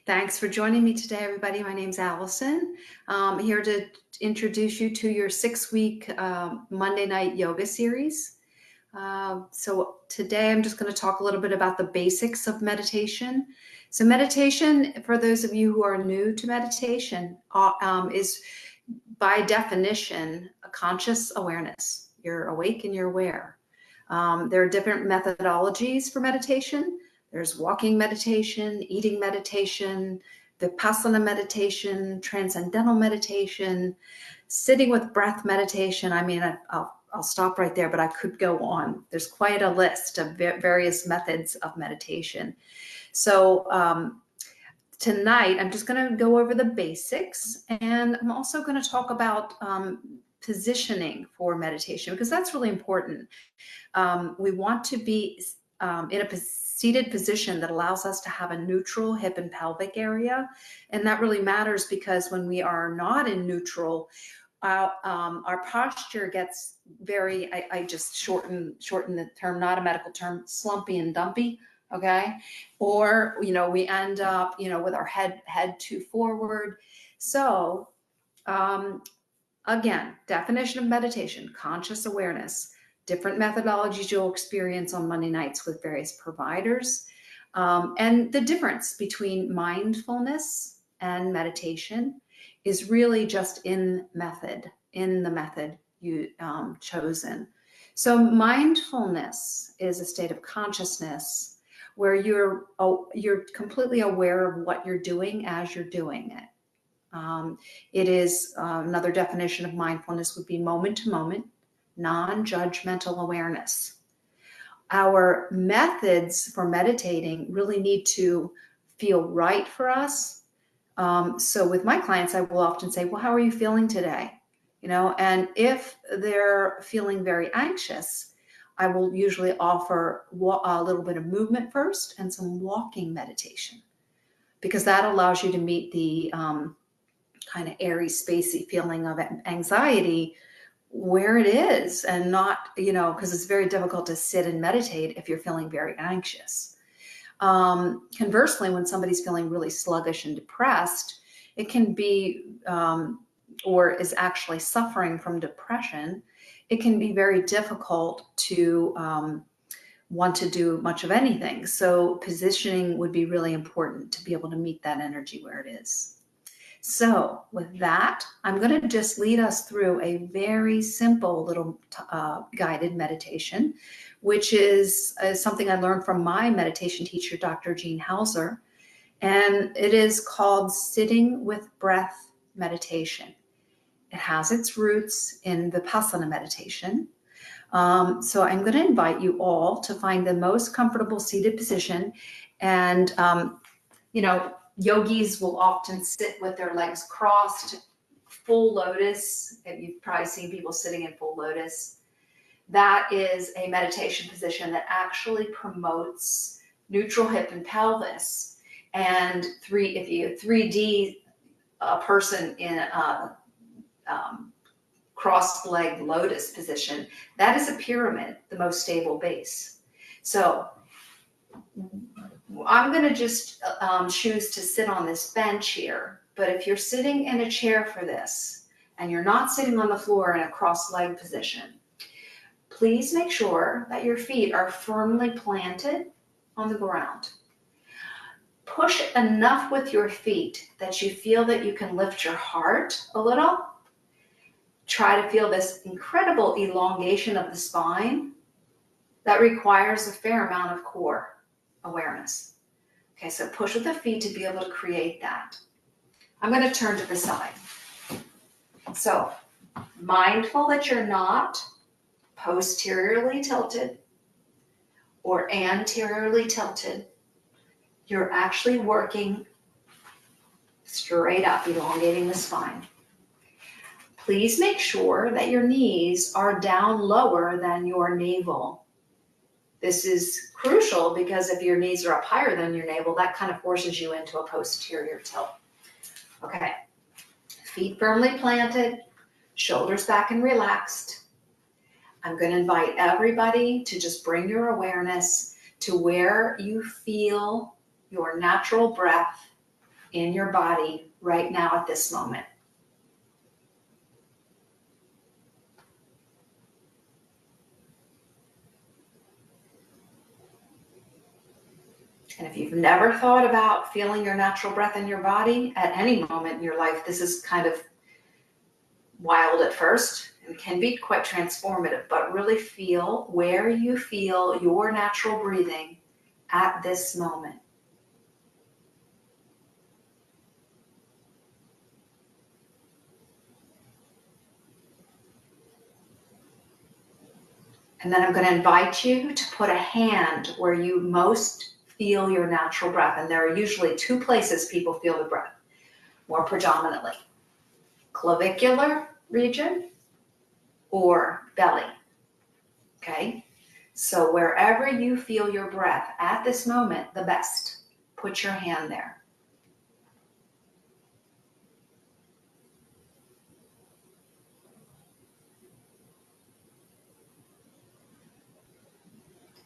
Thanks for joining me today, everybody. My name's Alison. I'm here to introduce you to your 6-week Monday night yoga series. So today I'm just going to talk a little bit about the basics of meditation. So meditation, for those of you who are new to meditation, is by definition a conscious awareness. You're awake and you're aware. There are different methodologies for meditation. There's walking meditation, eating meditation, Vipassana meditation, transcendental meditation, sitting with breath meditation. I mean, I'll stop right there, but I could go on. There's quite a list of various methods of meditation. So tonight, I'm just going to go over the basics, and I'm also going to talk about positioning for meditation, because that's really important. We want to be in a seated position that allows us to have a neutral hip and pelvic area. And that really matters because when we are not in neutral, our posture gets very, I just shorten the term, not a medical term, slumpy and dumpy. Okay. Or, we end up, with our head too forward. So, again, definition of meditation, conscious awareness, different methodologies you'll experience on Monday nights with various providers, and the difference between mindfulness and meditation is really just in the method you chosen. So mindfulness is a state of consciousness where you're completely aware of what you're doing as you're doing it. It is another definition of mindfulness would be moment to moment, non-judgmental awareness. Our methods for meditating really need to feel right for us. So with my clients, I will often say, well, how are you feeling today? And if they're feeling very anxious, I will usually offer a little bit of movement first and some walking meditation, because that allows you to meet the kind of airy, spacey feeling of anxiety where it is, and not, because it's very difficult to sit and meditate if you're feeling very anxious. Conversely, when somebody's feeling really sluggish and depressed, it can be, or is actually suffering from depression, it can be very difficult to want to do much of anything. So positioning would be really important to be able to meet that energy where it is. So with that, I'm going to just lead us through a very simple little guided meditation, which is something I learned from my meditation teacher, Dr. Jean Hauser, and it is called Sitting with Breath meditation. It has its roots in Vipassana meditation. So I'm going to invite you all to find the most comfortable seated position, and yogis will often sit with their legs crossed, full lotus. You've probably seen people sitting in full lotus. That is a meditation position that actually promotes neutral hip and pelvis. And if you 3D person in a cross-legged lotus position, that is a pyramid, the most stable base. So I'm going to just choose to sit on this bench here, but if you're sitting in a chair for this and you're not sitting on the floor in a cross-legged position, please make sure that your feet are firmly planted on the ground. Push enough with your feet that you feel that you can lift your heart a little. Try to feel this incredible elongation of the spine that requires a fair amount of core awareness. Okay, so push with the feet to be able to create that. I'm going to turn to the side. So mindful that you're not posteriorly tilted or anteriorly tilted. You're actually working straight up, elongating the spine. Please make sure that your knees are down lower than your navel. This is crucial because if your knees are up higher than your navel, that kind of forces you into a posterior tilt. Okay, feet firmly planted, shoulders back and relaxed. I'm going to invite everybody to just bring your awareness to where you feel your natural breath in your body right now at this moment. And if you've never thought about feeling your natural breath in your body at any moment in your life, this is kind of wild at first and can be quite transformative, but really feel where you feel your natural breathing at this moment. And then I'm going to invite you to put a hand where you most feel your natural breath. And there are usually two places people feel the breath more predominantly: clavicular region or belly. Okay? So wherever you feel your breath at this moment the best, put your hand there.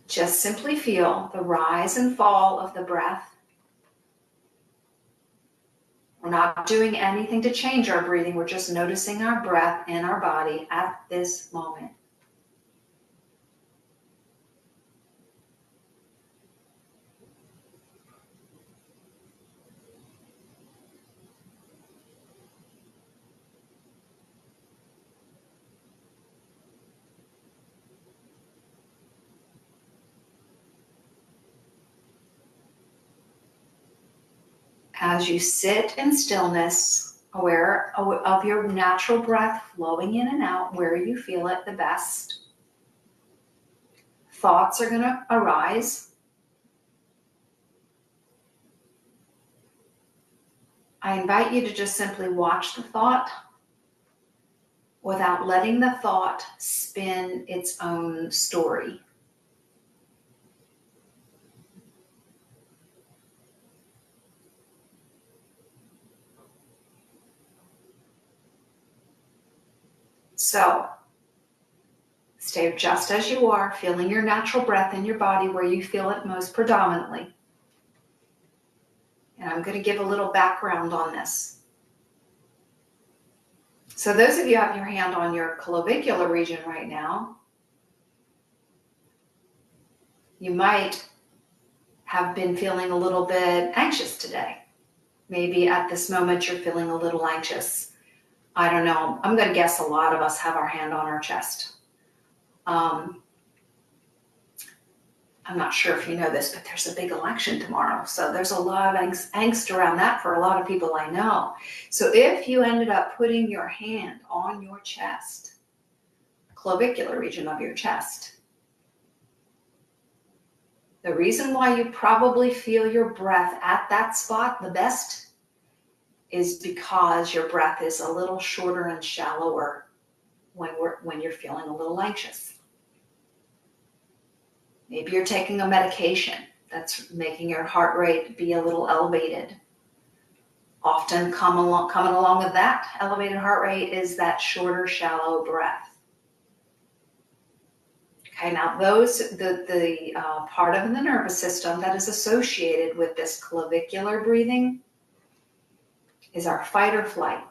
Just simply feel the rise and fall of the breath. We're not doing anything to change our breathing. We're just noticing our breath in our body at this moment. As you sit in stillness, aware of your natural breath flowing in and out where you feel it the best, thoughts are going to arise. I invite you to just simply watch the thought without letting the thought spin its own story. So, stay just as you are, feeling your natural breath in your body where you feel it most predominantly. And I'm going to give a little background on this. So those of you who have your hand on your clavicular region right now, you might have been feeling a little bit anxious today. Maybe at this moment you're feeling a little anxious. I don't know. I'm going to guess a lot of us have our hand on our chest. I'm not sure if you know this, but there's a big election tomorrow. So there's a lot of angst around that for a lot of people I know. So if you ended up putting your hand on your chest, clavicular region of your chest, the reason why you probably feel your breath at that spot the best is because your breath is a little shorter and shallower when you're feeling a little anxious. Maybe you're taking a medication that's making your heart rate be a little elevated. Often coming along with that elevated heart rate is that shorter, shallow breath. Okay, now the part of the nervous system that is associated with this clavicular breathing is our fight or flight.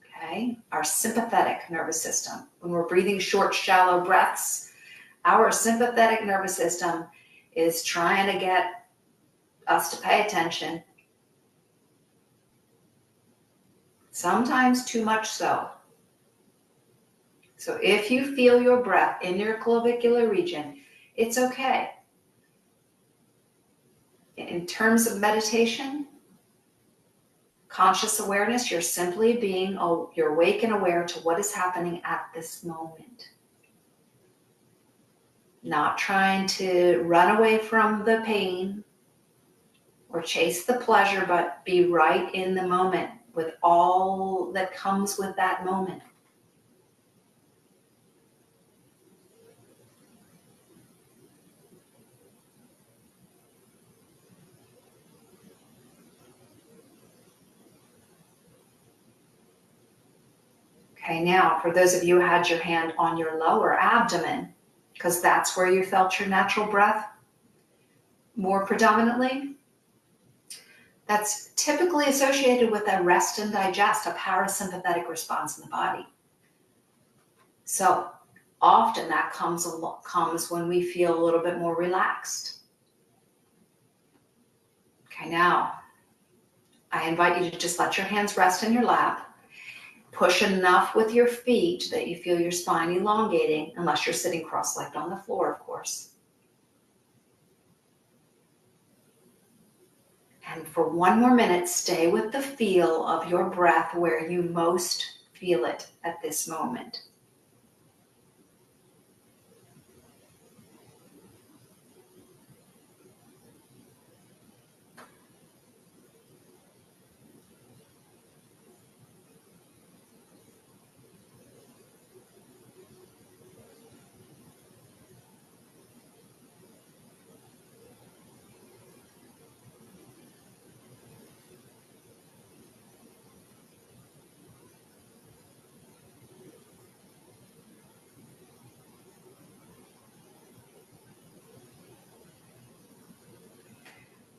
Okay, our sympathetic nervous system. When we're breathing short, shallow breaths, our sympathetic nervous system is trying to get us to pay attention. Sometimes too much so. So if you feel your breath in your clavicular region, it's okay. In terms of meditation, conscious awareness, you're simply you're awake and aware to what is happening at this moment. Not trying to run away from the pain or chase the pleasure, but be right in the moment with all that comes with that moment. Okay, now for those of you who had your hand on your lower abdomen, because that's where you felt your natural breath more predominantly, That's typically associated with a rest and digest, a parasympathetic response in the body. So often that comes when we feel a little bit more relaxed. Okay, now I invite you to just let your hands rest in your lap. Push enough with your feet that you feel your spine elongating, unless you're sitting cross-legged on the floor, of course. And for one more minute, stay with the feel of your breath where you most feel it at this moment.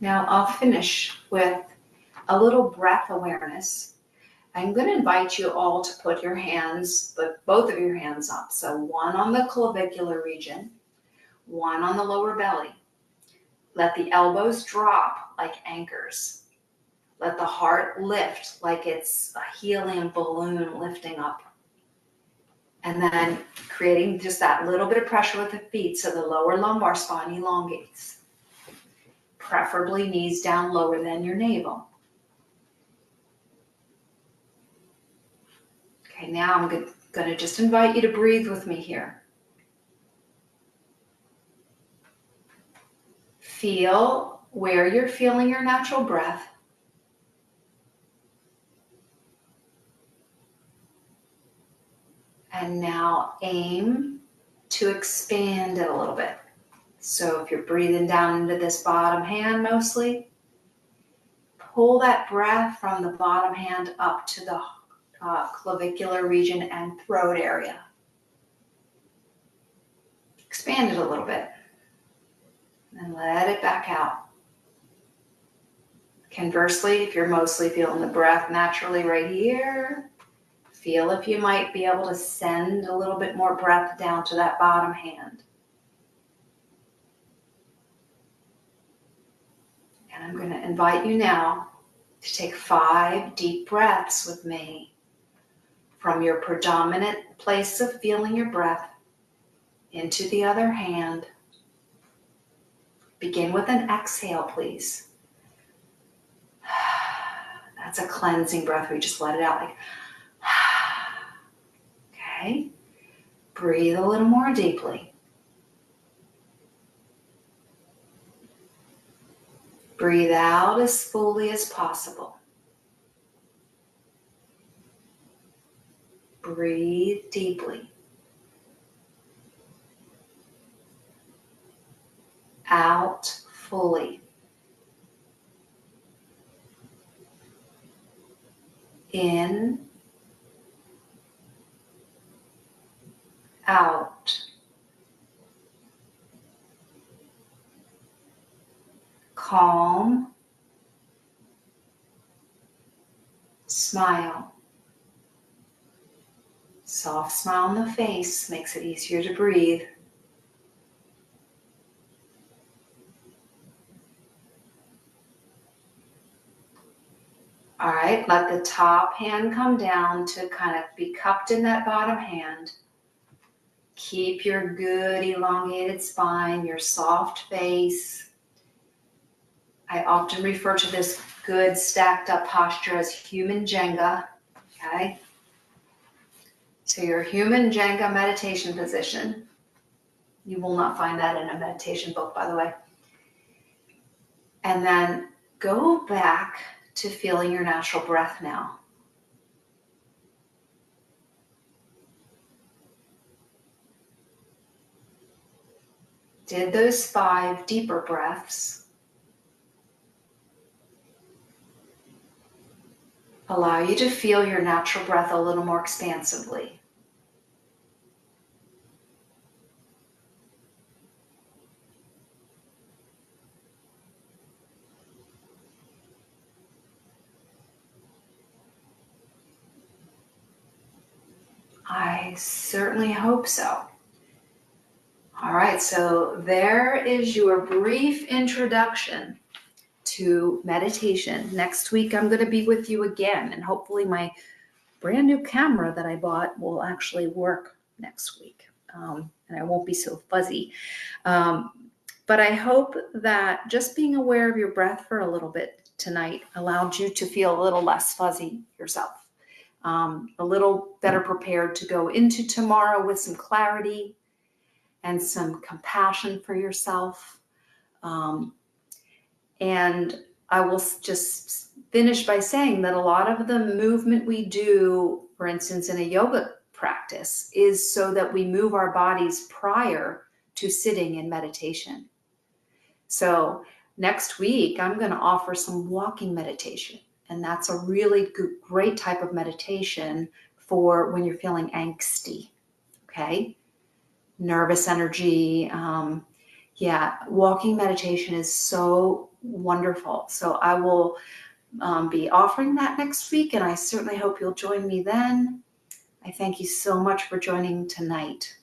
Now I'll finish with a little breath awareness. I'm going to invite you all to put your hands, both of your hands up. So one on the clavicular region, one on the lower belly. Let the elbows drop like anchors. Let the heart lift like it's a helium balloon lifting up. And then creating just that little bit of pressure with the feet so the lower lumbar spine elongates. Preferably knees down lower than your navel. Okay, now I'm going to just invite you to breathe with me here. Feel where you're feeling your natural breath. And now aim to expand it a little bit. So if you're breathing down into this bottom hand mostly, pull that breath from the bottom hand up to the clavicular region and throat area. Expand it a little bit. And let it back out. Conversely, if you're mostly feeling the breath naturally right here, feel if you might be able to send a little bit more breath down to that bottom hand. And I'm going to invite you now to take 5 deep breaths with me from your predominant place of feeling your breath into the other hand. Begin with an exhale, please. That's a cleansing breath. We just let it out like, okay. Breathe a little more deeply. Breathe out as fully as possible. Breathe deeply. Out fully. In. Out. Calm. Smile. Soft smile on the face makes it easier to breathe. All right, let the top hand come down to kind of be cupped in that bottom hand. Keep your good elongated spine, your soft face. I often refer to this good stacked up posture as human Jenga, okay? So your human Jenga meditation position. You will not find that in a meditation book, by the way. And then go back to feeling your natural breath now. Did those 5 deeper breaths. Allow you to feel your natural breath a little more expansively. I certainly hope so. All right, so there is your brief introduction to meditation. Next week, I'm going to be with you again, and hopefully my brand new camera that I bought will actually work next week, and I won't be so fuzzy. But I hope that just being aware of your breath for a little bit tonight allowed you to feel a little less fuzzy yourself, a little better prepared to go into tomorrow with some clarity and some compassion for yourself. And I will just finish by saying that a lot of the movement we do, for instance, in a yoga practice, is so that we move our bodies prior to sitting in meditation. So next week, I'm going to offer some walking meditation. And that's a really great type of meditation for when you're feeling angsty, okay? Nervous energy. Walking meditation is so wonderful. So I will be offering that next week, and I certainly hope you'll join me then. I thank you so much for joining tonight.